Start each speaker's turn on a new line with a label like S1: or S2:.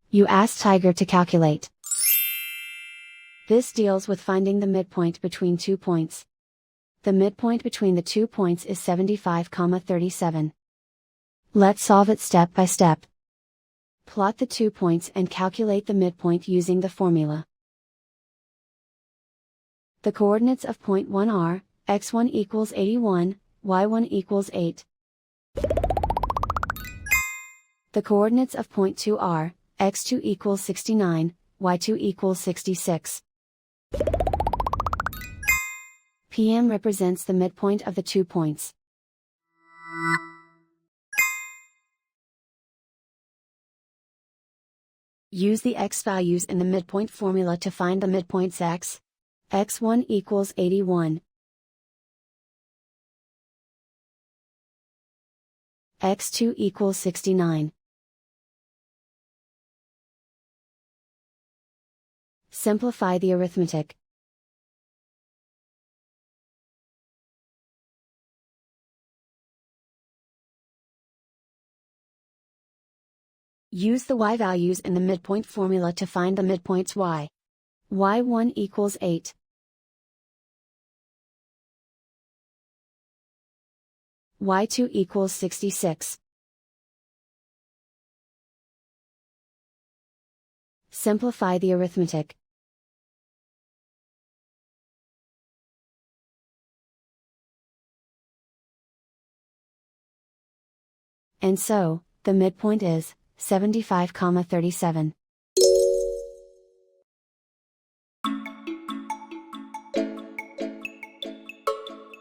S1: You ask Tiger to calculate. This deals with finding the midpoint between 2 points. The midpoint between the 2 points is 75,37. Let's solve it step by step. Plot the 2 points and calculate the midpoint using the formula. The coordinates of point 1 are, x1 equals 81, y1 equals 8. The coordinates of point 2 are, x2 equals 69, y2 equals 66. PM represents the midpoint of the 2 points. Use the x values in the midpoint formula to find the midpoints x. x1 equals 81. x2 equals 69. Simplify the arithmetic. Use the y values in the midpoint formula to find the midpoints y. y1 equals 8. y2 equals 66. Simplify the arithmetic. And so, the midpoint is 75,37.